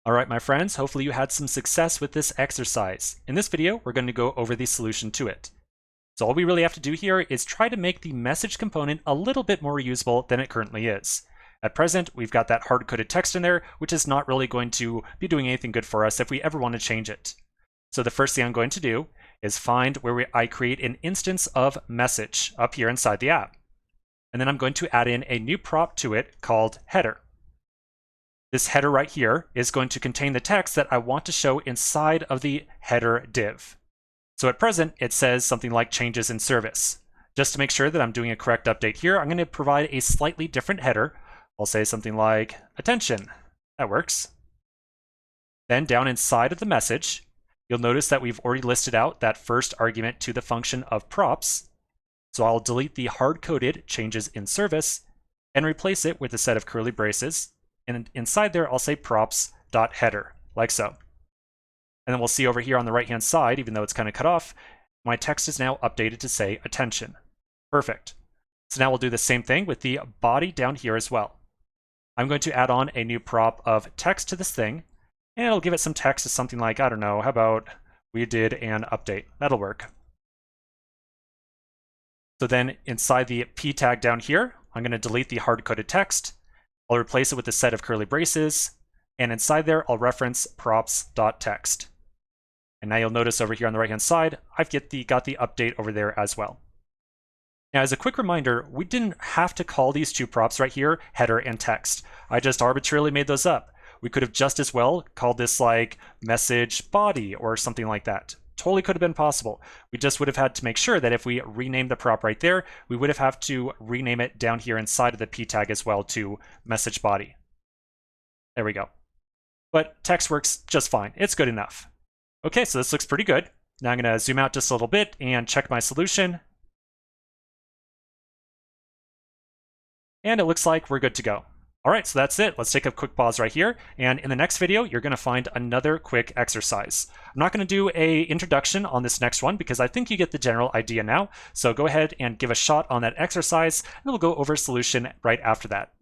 All right, my friends, hopefully you had some success with this exercise. In this video, we're going to go over the solution to it. So all we really have to do here is try to make the message component a little bit more reusable than it currently is. At present, we've got that hard-coded text in there, which is not really going to be doing anything good for us if we ever want to change it. So the first thing I'm going to do is find where I create an instance of message up here inside the app. And then I'm going to add in a new prop to it called header. This header right here is going to contain the text that I want to show inside of the header div. So at present, it says something like changes in service. Just to make sure that I'm doing a correct update here, I'm going to provide a slightly different header. I'll say something like attention. That works. Then down inside of the message, you'll notice that we've already listed out that first argument to the function of props. So I'll delete the hard-coded changes in service and replace it with a set of curly braces. And inside there, I'll say props.header, like so. And then we'll see over here on the right-hand side, even though it's kind of cut off, my text is now updated to say attention. Perfect. So now we'll do the same thing with the body down here as well. I'm going to add on a new prop of text to this thing, and it'll give it some text to something like, I don't know, how about we did an update? That'll work. So then inside the p tag down here, I'm going to delete the hard-coded text. I'll replace it with a set of curly braces, and inside there, I'll reference props.text. And now you'll notice over here on the right-hand side, I've got the update over there as well. Now, as a quick reminder, we didn't have to call these two props right here, header and text. I just arbitrarily made those up. We could have just as well called this like message body or something like that. Totally could have been possible. We just would have had to make sure that if we rename the prop right there, we would have to rename it down here inside of the p tag as well to message body. There we go. But text works just fine. It's good enough. Okay, so this looks pretty good. Now I'm going to zoom out just a little bit and check my solution. And it looks like we're good to go. All right, so that's it. Let's take a quick pause right here. And in the next video, you're going to find another quick exercise. I'm not going to do an introduction on this next one because I think you get the general idea now. So go ahead and give a shot on that exercise, and we'll go over a solution right after that.